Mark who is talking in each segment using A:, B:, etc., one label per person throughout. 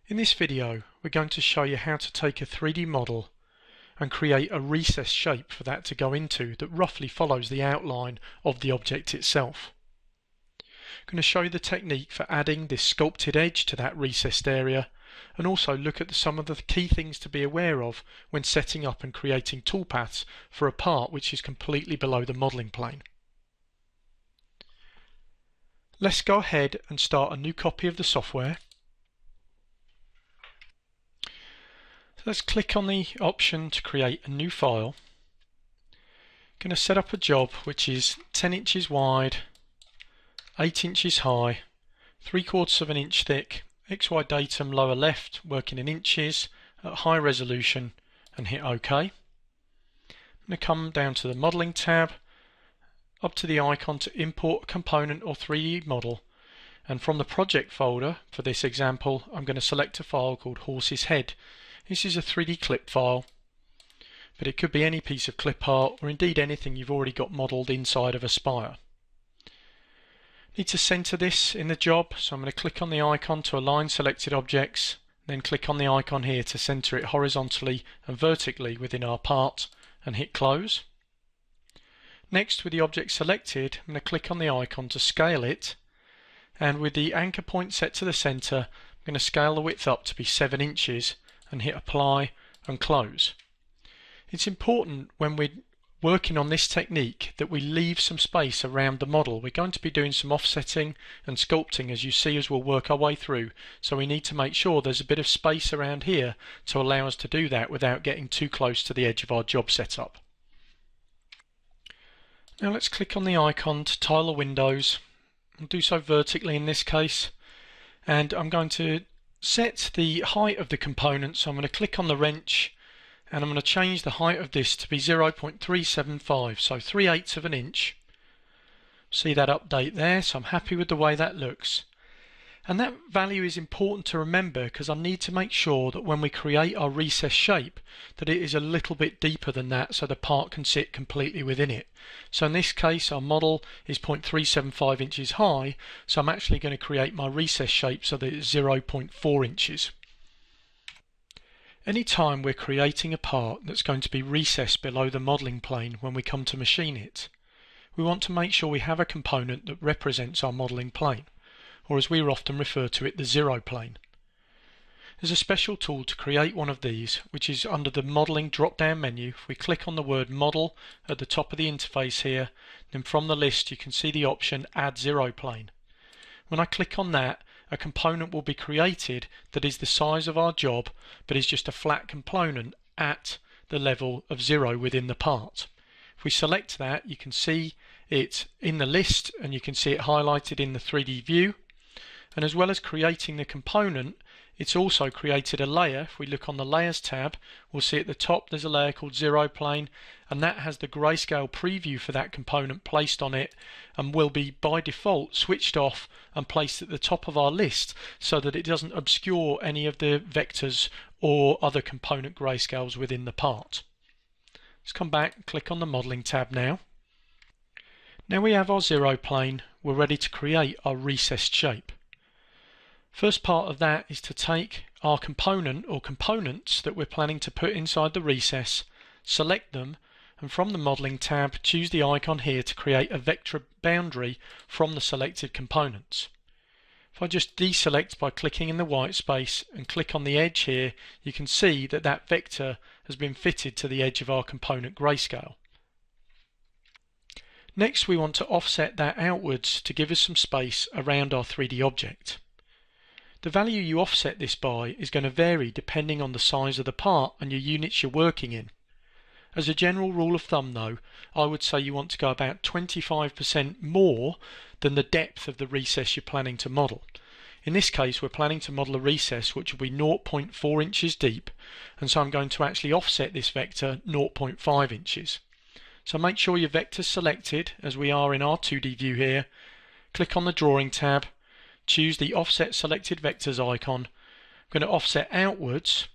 A: In this video, we're going to show you how to take a 3D model and create a recessed shape for that to go into that roughly follows the outline of the object itself. I'm going to show you the technique for adding this sculpted edge to that recessed area, and also look at some of the key things to be aware of when setting up and creating toolpaths for a part which is completely below the modeling plane. Let's go ahead and start a new copy of the software. So let's click on the option to create a new file. I'm going to set up a job which is 10 inches wide, 8 inches high, 3/4 of an inch thick, XY datum lower left, working in inches at high resolution, and hit OK. I'm going to come down to the modeling tab, up to the icon to import a component or 3D model, and from the project folder for this example I'm going to select a file called horse's head. This is a 3D clip file, but it could be any piece of clip art or indeed anything you've already got modelled inside of a spire. Need to centre this in the job, so I'm going to click on the icon to align selected objects, then click on the icon here to centre it horizontally and vertically within our part and hit close. Next, with the object selected, I'm going to click on the icon to scale it, and with the anchor point set to the centre, I'm going to scale the width up to be 7 inches and hit apply and close. It's important when we're working on this technique that we leave some space around the model. We're going to be doing some offsetting and sculpting as you see as we'll work our way through, so we need to make sure there's a bit of space around here to allow us to do that without getting too close to the edge of our job setup. Now let's click on the icon to tile the windows. I'll do so vertically in this case, and I'm going to set the height of the component, so I'm going to click on the wrench and I'm going to change the height of this to be 0.375, so 3/8 of an inch. See that update there, so I'm happy with the way that looks. And that value is important to remember because I need to make sure that when we create our recessed shape that it is a little bit deeper than that so the part can sit completely within it. So in this case our model is 0.375 inches high, so I'm actually going to create my recessed shape so that it's 0.4 inches. Anytime we're creating a part that's going to be recessed below the modelling plane when we come to machine it, we want to make sure we have a component that represents our modelling plane, or as we often refer to it, the zero plane. There's a special tool to create one of these, which is under the modelling drop-down menu. If we click on the word model at the top of the interface here, then from the list you can see the option add zero plane. When I click on that, a component will be created that is the size of our job, but is just a flat component at the level of 0 within the part. If we select that, you can see it in the list and you can see it highlighted in the 3D view. And as well as creating the component, it's also created a layer. If we look on the layers tab, we'll see at the top there's a layer called zero plane, and that has the grayscale preview for that component placed on it and will be by default switched off and placed at the top of our list so that it doesn't obscure any of the vectors or other component grayscales within the part. Let's come back and click on the modeling tab now. Now we have our zero plane, we're ready to create our recessed shape. First part of that is to take our component or components that we're planning to put inside the recess, select them, and from the modeling tab choose the icon here to create a vector boundary from the selected components. If I just deselect by clicking in the white space and click on the edge here, you can see that that vector has been fitted to the edge of our component grayscale. Next we want to offset that outwards to give us some space around our 3D object. The value you offset this by is going to vary depending on the size of the part and your units you're working in. As a general rule of thumb though, I would say you want to go about 25% more than the depth of the recess you're planning to model. In this case we're planning to model a recess which will be 0.4 inches deep, and so I'm going to actually offset this vector 0.5 inches. So make sure your vector's selected as we are in our 2D view here. Click on the drawing tab, choose the offset selected vectors icon. I'm going to offset outwards.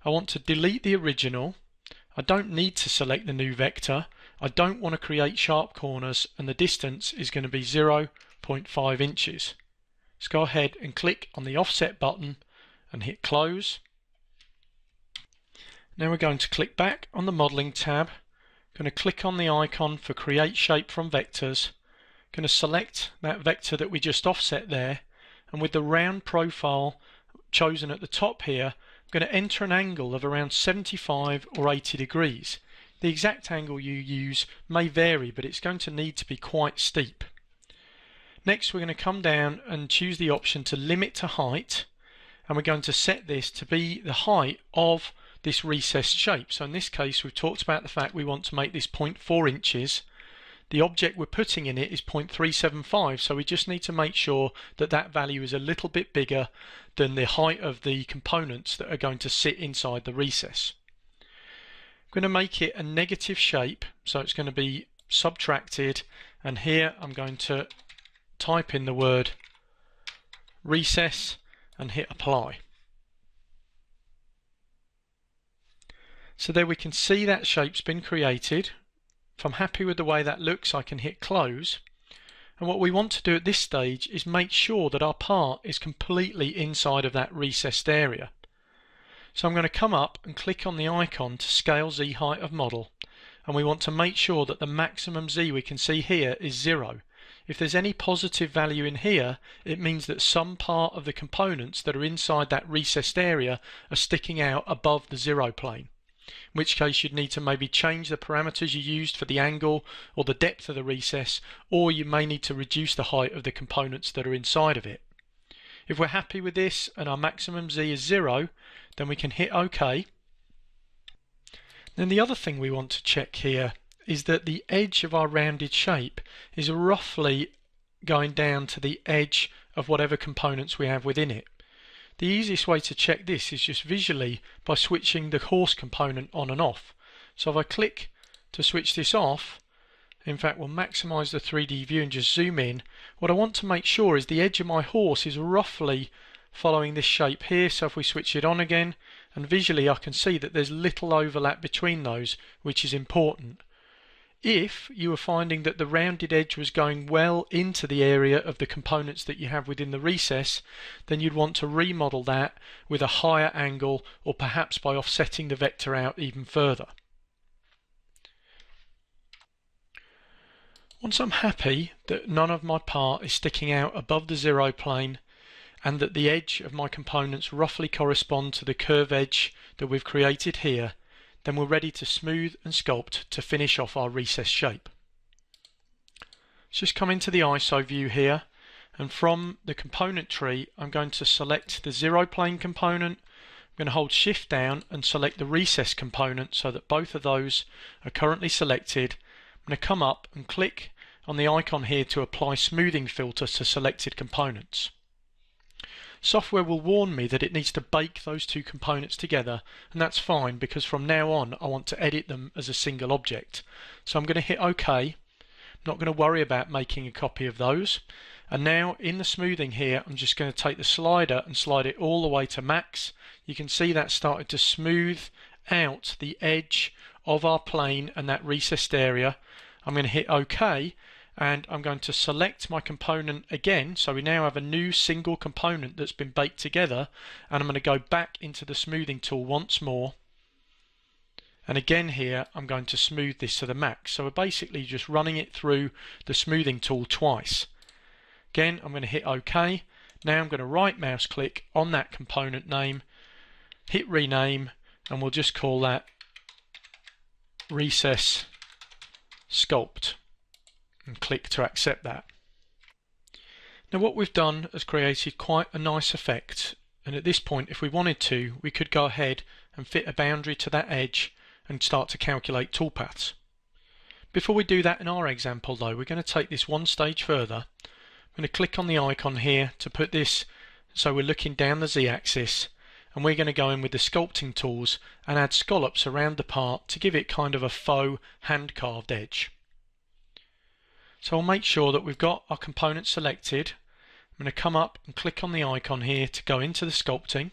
A: I want to delete the original. I don't need to select the new vector. I don't want to create sharp corners, and the distance is going to be 0.5 inches. Let's go ahead and click on the offset button and hit close. Now we're going to click back on the modeling tab. Going to click on the icon for create shape from vectors. Going to select that vector that we just offset there, and with the round profile chosen at the top here, I'm going to enter an angle of around 75 or 80 degrees. The exact angle you use may vary, but it's going to need to be quite steep. Next we're going to come down and choose the option to limit to height, and we're going to set this to be the height of this recessed shape. So in this case we've talked about the fact we want to make this 0.4 inches. The object we're putting in it is 0.375, so we just need to make sure that that value is a little bit bigger than the height of the components that are going to sit inside the recess. I'm going to make it a negative shape, so it's going to be subtracted, and here I'm going to type in the word recess and hit apply. So there we can see that shape's been created. If I'm happy with the way that looks, I can hit close. And what we want to do at this stage is make sure that our part is completely inside of that recessed area. So I'm going to come up and click on the icon to scale Z height of model, and we want to make sure that the maximum Z we can see here is 0. If there's any positive value in here, it means that some part of the components that are inside that recessed area are sticking out above the 0 plane. In which case you'd need to maybe change the parameters you used for the angle or the depth of the recess, or you may need to reduce the height of the components that are inside of it. If we're happy with this and our maximum Z is 0, then we can hit OK. Then the other thing we want to check here is that the edge of our rounded shape is roughly going down to the edge of whatever components we have within it. The easiest way to check this is just visually by switching the horse component on and off. So if I click to switch this off, in fact we'll maximize the 3D view and just zoom in, what I want to make sure is the edge of my horse is roughly following this shape here. So if we switch it on again, and visually I can see that there's little overlap between those, which is important. If you were finding that the rounded edge was going well into the area of the components that you have within the recess, then you'd want to remodel that with a higher angle, or perhaps by offsetting the vector out even further. Once I'm happy that none of my part is sticking out above the 0 plane, and that the edge of my components roughly correspond to the curve edge that we've created here, then we're ready to smooth and sculpt to finish off our recess shape. Let's just come into the ISO view here, and from the component tree I'm going to select the 0 plane component. I'm going to hold shift down and select the recess component so that both of those are currently selected. I'm going to come up and click on the icon here to apply smoothing filters to selected components. Software will warn me that it needs to bake those two components together, and that's fine because from now on I want to edit them as a single object. So I'm going to hit OK. I'm not going to worry about making a copy of those. And now in the smoothing here I'm just going to take the slider and slide it all the way to max. You can see that started to smooth out the edge of our plane and that recessed area. I'm going to hit OK, and I'm going to select my component again, so we now have a new single component that's been baked together, and I'm going to go back into the smoothing tool once more, and again here I'm going to smooth this to the max. So we're basically just running it through the smoothing tool twice. Again I'm going to hit OK. Now I'm going to right mouse click on that component name, hit rename, and we'll just call that recess sculpt, and click to accept that. Now what we've done has created quite a nice effect, and at this point if we wanted to we could go ahead and fit a boundary to that edge and start to calculate toolpaths. Before we do that in our example though, we're going to take this one stage further. I'm going to click on the icon here to put this so we're looking down the Z-axis, and we're going to go in with the sculpting tools and add scallops around the part to give it kind of a faux hand-carved edge. So I'll make sure that we've got our component selected. I'm going to come up and click on the icon here to go into the sculpting.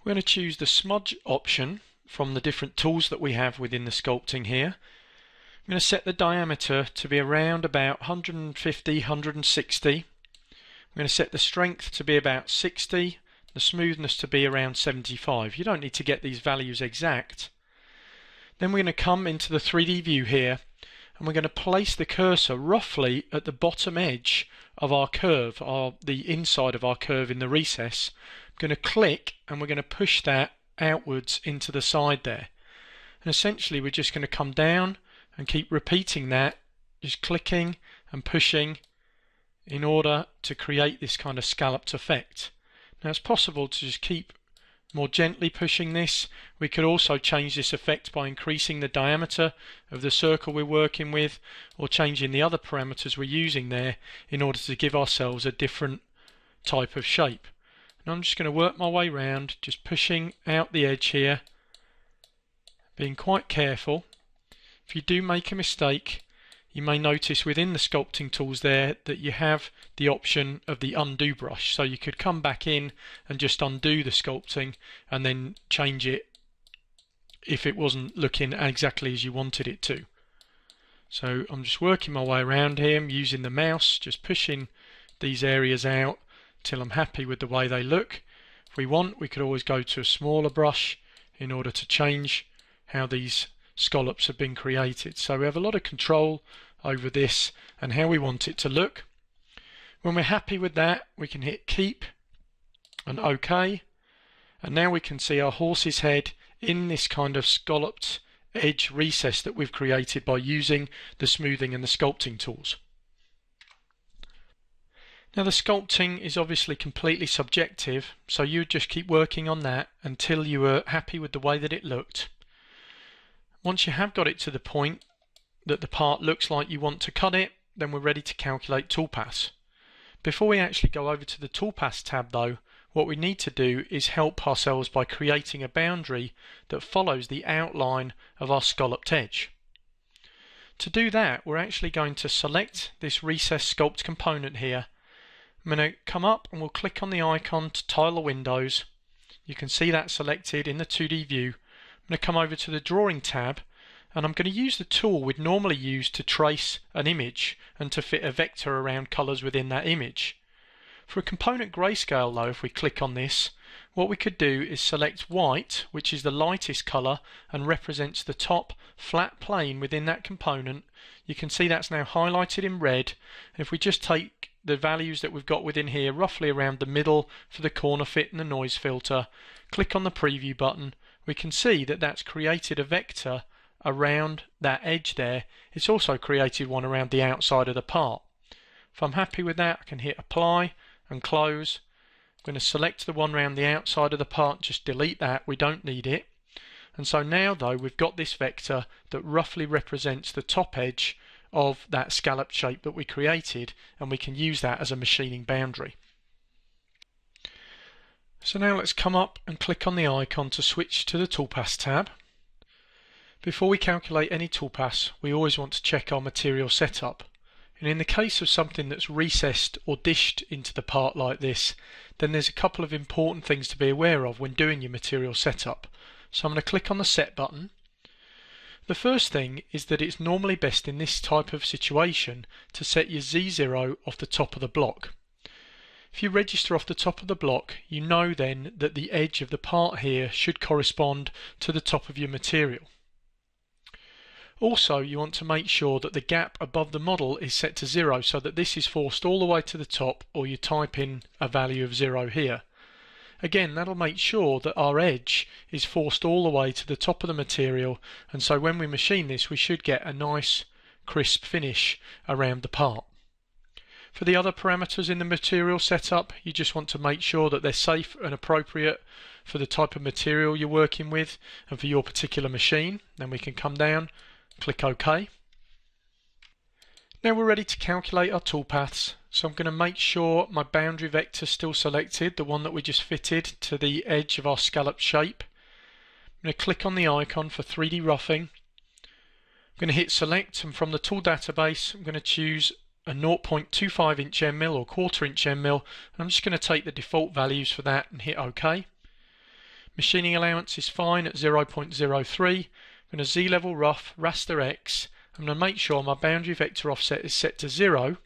A: We're going to choose the smudge option from the different tools that we have within the sculpting here. I'm going to set the diameter to be around about 150, 160. I'm I'm going to set the strength to be about 60, the smoothness to be around 75. You don't need to get these values exact. Then we're going to come into the 3D view here, and we're going to place the cursor roughly at the bottom edge of our curve, the inside of our curve in the recess. I'm going to click and we're going to push that outwards into the side there. And essentially we're just going to come down and keep repeating that, just clicking and pushing in order to create this kind of scalloped effect. Now it's possible to just keep more gently pushing this. We could also change this effect by increasing the diameter of the circle we're working with, or changing the other parameters we're using there in order to give ourselves a different type of shape. And I'm just going to work my way around, just pushing out the edge here, being quite careful. If you do make a mistake, you may notice within the sculpting tools there that you have the option of the undo brush, so you could come back in and just undo the sculpting and then change it if it wasn't looking exactly as you wanted it to. So I'm just working my way around here, I'm using the mouse, just pushing these areas out till I'm happy with the way they look. If we want, we could always go to a smaller brush in order to change how these scallops have been created. So we have a lot of control over this and how we want it to look. When we're happy with that, we can hit keep and OK, and now we can see our horse's head in this kind of scalloped edge recess that we've created by using the smoothing and the sculpting tools. Now the sculpting is obviously completely subjective, so you would just keep working on that until you were happy with the way that it looked. Once you have got it to the point that the part looks like you want to cut it, then we're ready to calculate toolpaths. Before we actually go over to the toolpaths tab though, what we need to do is help ourselves by creating a boundary that follows the outline of our scalloped edge. To do that, we're actually going to select this recess sculpt component here. I'm going to come up and we'll click on the icon to tile the windows. You can see that selected in the 2D view. I'm going to come over to the drawing tab, and I'm going to use the tool we'd normally use to trace an image and to fit a vector around colours within that image. For a component grayscale though, if we click on this, what we could do is select white, which is the lightest colour and represents the top flat plane within that component. You can see that's now highlighted in red. And if we just take the values that we've got within here, roughly around the middle for the corner fit and the noise filter, click on the preview button, we can see that that's created a vector around that edge there. It's also created one around the outside of the part. If I'm happy with that, I can hit apply and close. I'm going to select the one around the outside of the part, just delete that, we don't need it. And so now though, we've got this vector that roughly represents the top edge of that scallop shape that we created, and we can use that as a machining boundary. So now let's come up and click on the icon to switch to the toolpaths tab. Before we calculate any toolpaths, we always want to check our material setup. And in the case of something that's recessed or dished into the part like this, then there's a couple of important things to be aware of when doing your material setup. So I'm going to click on the set button. The first thing is that it's normally best in this type of situation to set your Z0 off the top of the block. If you register off the top of the block, you know then that the edge of the part here should correspond to the top of your material. Also, you want to make sure that the gap above the model is set to 0 so that this is forced all the way to the top, or you type in a value of 0 here. Again, that'll make sure that our edge is forced all the way to the top of the material, and so when we machine this we should get a nice crisp finish around the part. For the other parameters in the material setup, you just want to make sure that they're safe and appropriate for the type of material you're working with and for your particular machine. Then we can come down, click OK. Now we're ready to calculate our toolpaths, so I'm going to make sure my boundary vector is still selected, the one that we just fitted to the edge of our scallop shape. I'm going to click on the icon for 3D roughing. I'm going to hit select, and from the tool database I'm going to choose a 0.25 inch end mill or 1/4 inch end mill, and I'm just going to take the default values for that and hit OK. Machining allowance is fine at 0.03. I'm going to Z-level rough raster X. I'm going to make sure my boundary vector offset is set to 0.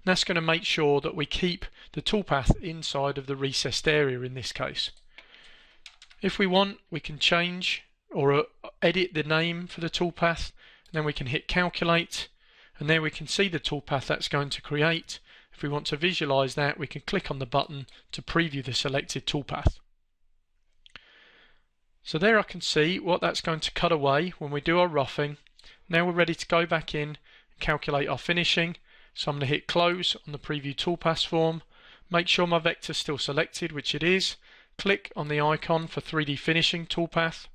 A: And that's going to make sure that we keep the toolpath inside of the recessed area in this case. If we want, we can change or edit the name for the toolpath, and then we can hit calculate, and there we can see the toolpath that's going to create. If we want to visualize that, we can click on the button to preview the selected toolpath. So there I can see what that's going to cut away when we do our roughing. Now we're ready to go back in and calculate our finishing. So I'm going to hit close on the preview toolpaths form, make sure my vector's still selected, which it is, click on the icon for 3D finishing toolpath,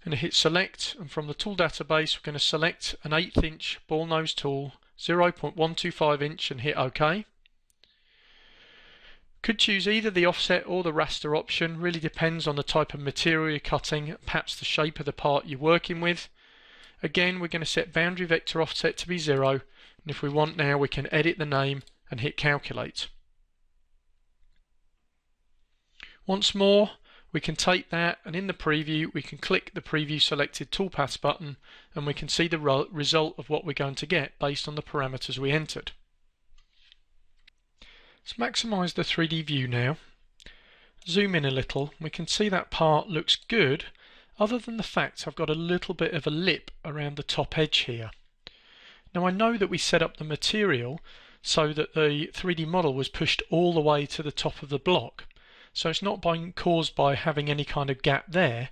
A: and hit select, and from the tool database we're going to select an 1/8 inch ball nose tool, 0.125 inch, and hit OK. Could choose either the offset or the raster option, really depends on the type of material you're cutting, perhaps the shape of the part you're working with. Again, we're going to set boundary vector offset to be 0, and if we want now we can edit the name and hit calculate. Once more, we can take that, and in the preview we can click the preview selected toolpaths button, and we can see the result of what we're going to get based on the parameters we entered. Let's maximise the 3D view now. Zoom in a little. We can see that part looks good, other than the fact I've got a little bit of a lip around the top edge here. Now I know that we set up the material so that the 3D model was pushed all the way to the top of the block, so it's not being caused by having any kind of gap there.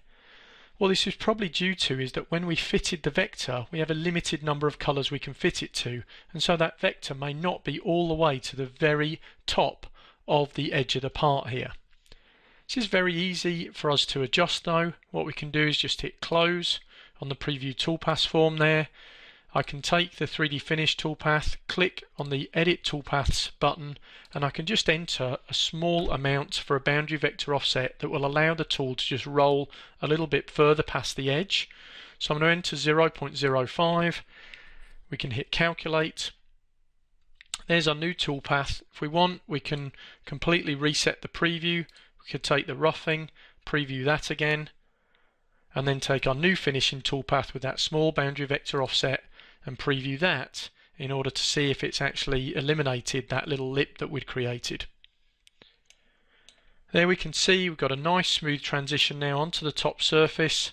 A: What this is probably due to is that when we fitted the vector, we have a limited number of colours we can fit it to, and so that vector may not be all the way to the very top of the edge of the part here. This is very easy for us to adjust though. What we can do is just hit close on the preview toolpaths form there. I can take the 3D Finish toolpath, click on the Edit Toolpaths button, and I can just enter a small amount for a boundary vector offset that will allow the tool to just roll a little bit further past the edge. So I'm going to enter 0.05. We can hit Calculate. There's our new toolpath. If we want, we can completely reset the preview. We could take the roughing, preview that again, and then take our new finishing toolpath with that small boundary vector offset and preview that in order to see if it's actually eliminated that little lip that we'd created. There we can see we've got a nice smooth transition now onto the top surface.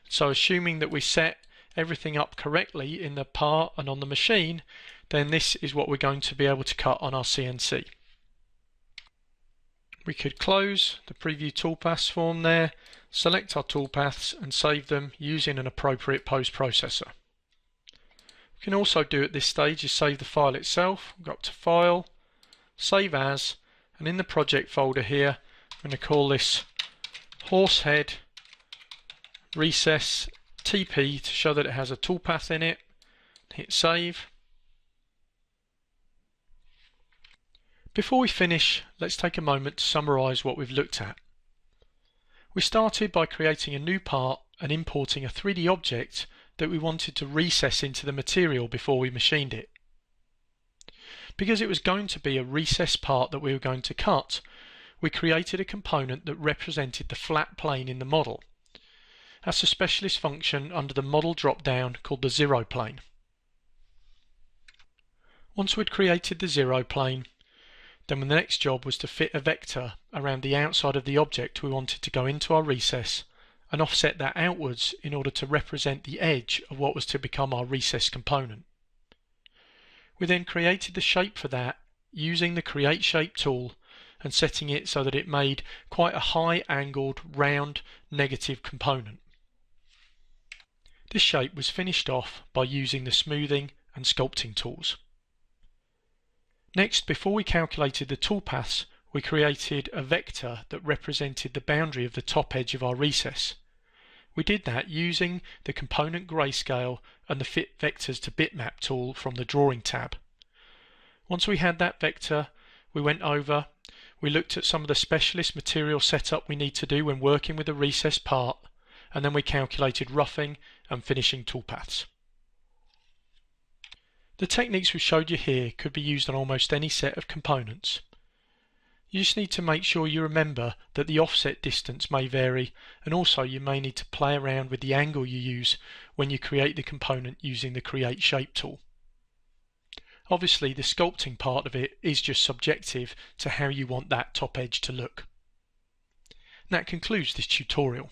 A: So assuming that we set everything up correctly in the part and on the machine, then this is what we're going to be able to cut on our CNC. We could close the preview toolpaths form there, select our toolpaths and save them using an appropriate post-processor. We can also do at this stage is save the file itself. We'll go up to File, Save As, and in the project folder here I'm going to call this Horsehead Recess TP to show that it has a toolpath in it. Hit Save. Before we finish, let's take a moment to summarise what we've looked at. We started by creating a new part and importing a 3D object that we wanted to recess into the material before we machined it. Because it was going to be a recessed part that we were going to cut, we created a component that represented the flat plane in the model. That's a specialist function under the model drop-down called the zero plane. Once we'd created the zero plane, then the next job was to fit a vector around the outside of the object we wanted to go into our recess and offset that outwards in order to represent the edge of what was to become our recessed component. We then created the shape for that using the Create Shape tool and setting it so that it made quite a high angled round negative component. This shape was finished off by using the smoothing and sculpting tools. Next, before we calculated the toolpaths, we created a vector that represented the boundary of the top edge of our recess. We did that using the component grayscale and the Fit Vectors to Bitmap tool from the Drawing tab. Once we had that vector, we went over, we looked at some of the specialist material setup we need to do when working with a recessed part, and then we calculated roughing and finishing toolpaths. The techniques we showed you here could be used on almost any set of components. You just need to make sure you remember that the offset distance may vary, and also you may need to play around with the angle you use when you create the component using the Create Shape tool. Obviously the sculpting part of it is just subjective to how you want that top edge to look. And that concludes this tutorial.